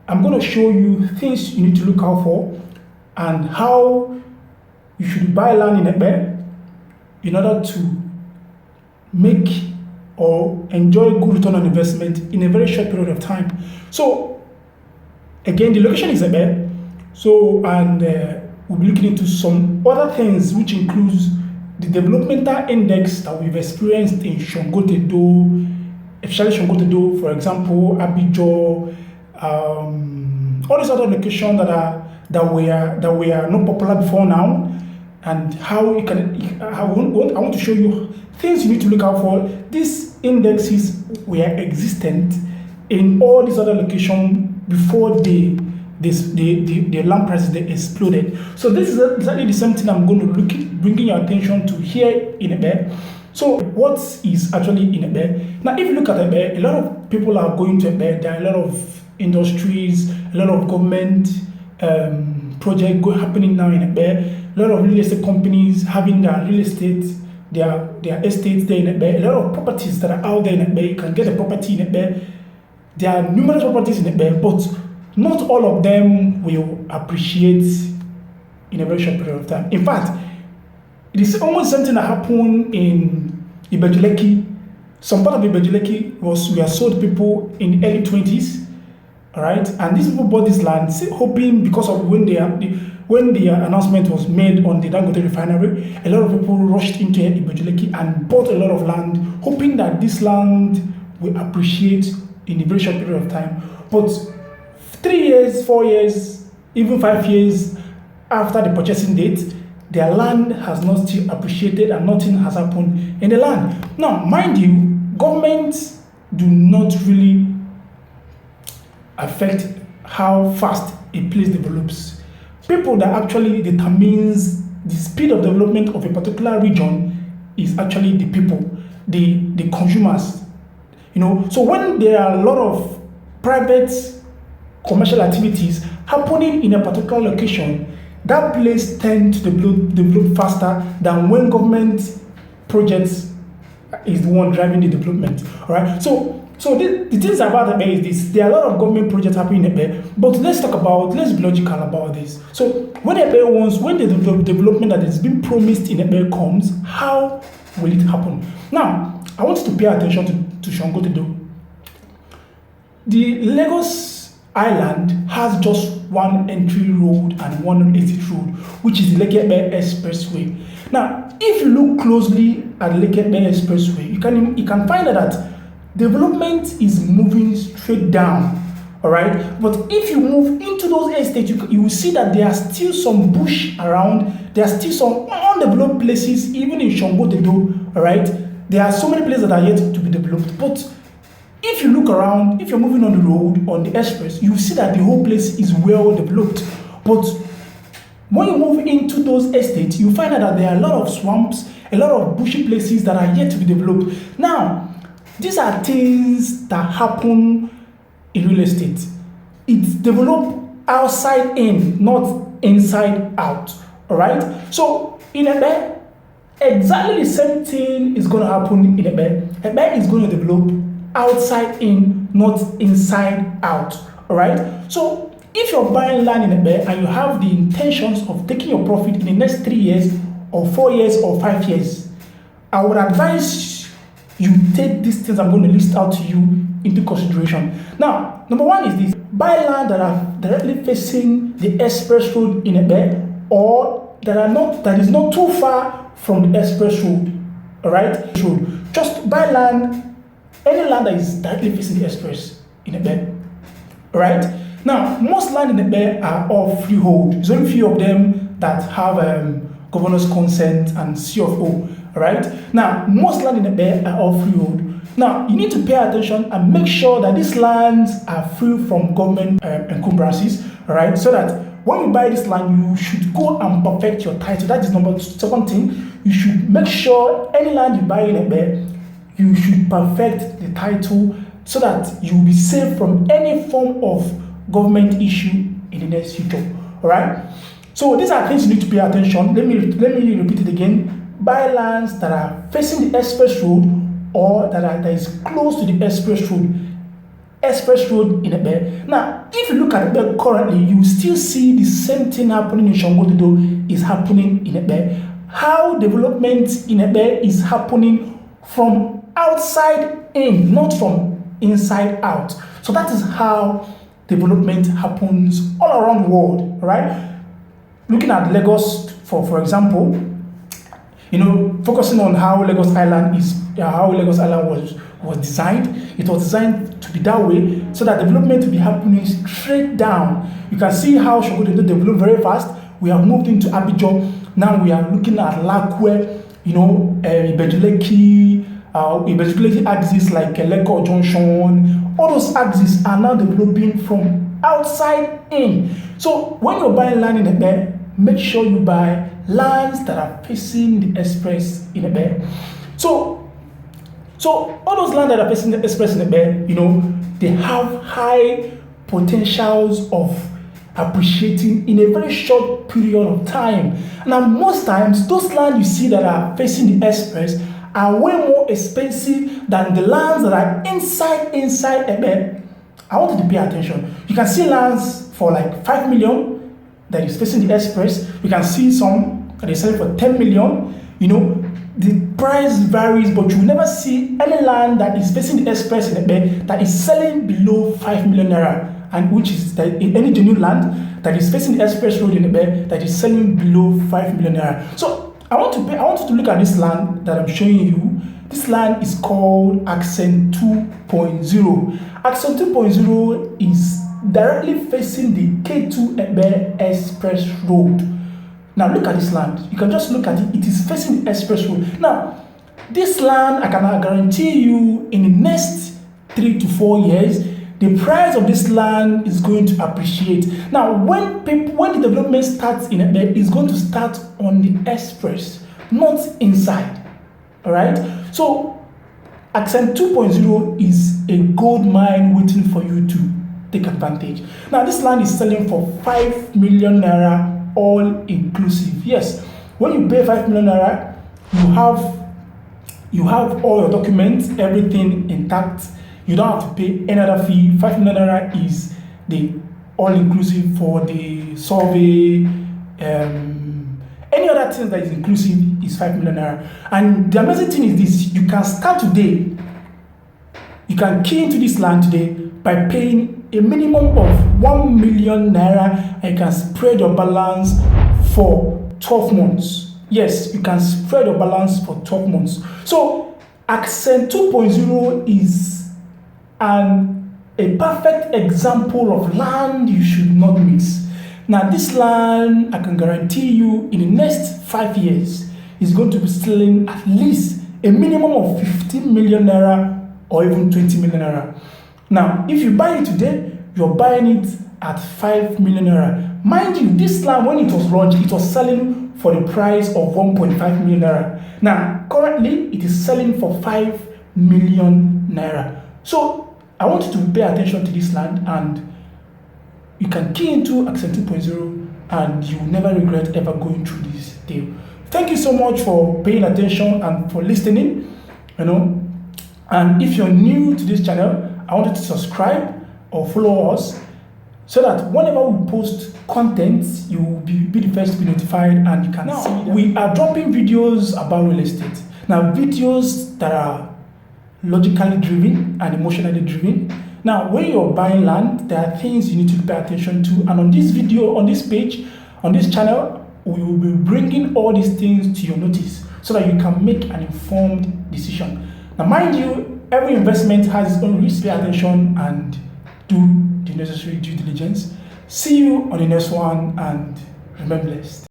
I'm going to show you things you need to look out for and how you should buy land in Ekpe in order to make or enjoy good return on investment in a very short period of time. So again, the location is Ekpe. So, and we'll be looking into some other things, which includes the developmental index that we've experienced in Songotedo, especially Songotedo, for example, Abidjan, all these other locations that were not popular before now, and how you can. I want to show you things you need to look out for. These indexes were existent in all these other locations before the land prices they exploded. So this is exactly the same thing I'm going to look at, bringing your attention to here in Ekpe. So what is actually in Ekpe? Now, if you look at Ekpe, a lot of people are going to Ekpe. There are a lot of industries, a lot of government projects happening now in Ekpe. A lot of real estate companies having their real estate, their estates there in Ekpe. A lot of properties that are out there in Ekpe. You can get a property in Ekpe. There are numerous properties in Ekpe, but not all of them will appreciate in a very short period of time. In fact, it is almost something that happened in Ibejuleki. Some part of Ibejuleki were sold to people in the early 20s, all right? And these people bought this land, hoping because of when the announcement was made on the Dangote refinery, a lot of people rushed into Ibejuleki and bought a lot of land, hoping that this land will appreciate in a very short period of time. But 3 years, 4 years, even 5 years after the purchasing date, their land has not still appreciated and nothing has happened in the land. Now, mind you, governments do not really affect how fast a place develops. People that actually determines the speed of development of a particular region is actually the people, the consumers. So when there are a lot of private commercial activities happening in a particular location, that place tends to develop faster than when government projects is the one driving the development. All right. So the things about Ekpe is this: there are a lot of government projects happening in Ekpe, but let's be logical about this. So when the development that is being promised in Ekpe comes, how will it happen? Now, I want you to pay attention to Songotedo. The Lagos Island has just one entry road and one exit road, which is the Lekki Ekpe Expressway. Now, if you look closely at the Lekki Ekpe Expressway, you can find that development is moving straight down, all right? But if you move into those estates, you will see that there are still some bush around. There are still some undeveloped places, even in Songotedo, all right? There are so many places that are yet to be developed. But if you look around, if you're moving on the road, on the express, you see that the whole place is well developed. But when you move into those estates, you find out that there are a lot of swamps, a lot of bushy places that are yet to be developed. Now, these are things that happen in real estate. It's developed outside in, not inside out. All right? So, in Ekpe, exactly the same thing is going to happen in Ekpe. Ekpe is going to develop outside in, not inside out. All right? So if you're buying land in Ekpe and you have the intentions of taking your profit in the next 3 years or 4 years or 5 years, I would advise you take these things I'm going to list out to you into consideration. Now, number one is this: buy land that are directly facing the express road in Ekpe, or that is not too far from the express road. All right? Just buy land, any land that is directly facing the express in Ekpe. All right? Now, most land in Ekpe are all freehold. There's only few of them that have governor's consent and C of O. All right? Now, most land in Ekpe are all freehold. Now, you need to pay attention and make sure that these lands are free from government encumbrances. All right? So that when you buy this land, you should go and perfect your title. That is number second thing. You should make sure any land you buy in Ekpe, you should perfect the title so that you will be safe from any form of government issue in the next future. All right? So these are things you need to pay attention. Let me repeat it again. Buy lands that are facing the express road or that is close to the express road. express road in Ebe. Now, if you look at Ebe currently, you still see the same thing happening in Sango is happening in Ebe. How development in Ebe is happening from outside in, not from inside out. So that is how development happens all around the world, right? Looking at Lagos, for example, focusing on how Lagos Island was designed. It was designed to be that way so that development will be happening straight down. You can see how Sokoto developed very fast. We have moved into Abidjan. Now we are looking at Lakwe, Ibejuleki, Ibejuleki axis like Eleko Junction. All those axes are now developing from outside in. So when you're buying land in Ebe, make sure you buy lands that are facing the express in Ebe. So all those lands that are facing the express in Ebe, they have high potentials of appreciating in a very short period of time. Now, most times, those lands you see that are facing the express are way more expensive than the lands that are inside Ebe. I want you to pay attention. You can see lands for like 5 million that is facing the express. You can see some that is selling for 10 million. The price varies, but you will never see any land that is facing the express in Ebe that is selling below 5 million naira, and which is that any genuine land that is facing the express road in Ebe that is selling below 5 million naira. So I want you to look at this land that I'm showing you. This land is called Accent 2.0. Accent 2.0 is directly facing the K2 Ebe Express Road. Now look at this land. You can just look at it. It is facing the express road. Now, this land, I can guarantee you, in the next 3 to 4 years, the price of this land is going to appreciate. Now, when the development starts in Ebe, it's going to start on the express, not inside. All right. So, Accent 2.0 is a gold mine waiting for you to take advantage. Now, this land is selling for 5 million naira. All inclusive. Yes, when you pay 5 million naira, you have all your documents, everything intact. You don't have to pay any other fee. 5 million naira is the all inclusive for the survey. Any other thing that is inclusive is 5 million naira. And the amazing thing is this: you can start today. You can key into this land today by paying a minimum of 1 million naira, and you can spread your balance for 12 months. Yes, you can spread your balance for 12 months. So Accent 2.0 is a perfect example of land you should not miss. Now this land, I can guarantee you, in the next 5 years, is going to be selling at least a minimum of 15 million naira or even 20 million naira. Now, if you buy it today, you're buying it at 5 million naira. Mind you, this land, when it was launched, it was selling for the price of 1.5 million naira. Now, currently, it is selling for 5 million naira. So, I want you to pay attention to this land, and you can key into Accent 2.0, and you will never regret ever going through this deal. Thank you so much for paying attention and for listening. And if you're new to this channel, I want you to subscribe or follow us so that whenever we post content, you will be the first to be notified, and you can see that we are dropping videos about real estate. Now, videos that are logically driven and emotionally driven. Now, when you're buying land, there are things you need to pay attention to. And on this video, on this page, on this channel, we will be bringing all these things to your notice so that you can make an informed decision. Now, mind you, every investment has its own risk. Pay attention and do the necessary due diligence. See you on the next one, and remain blessed.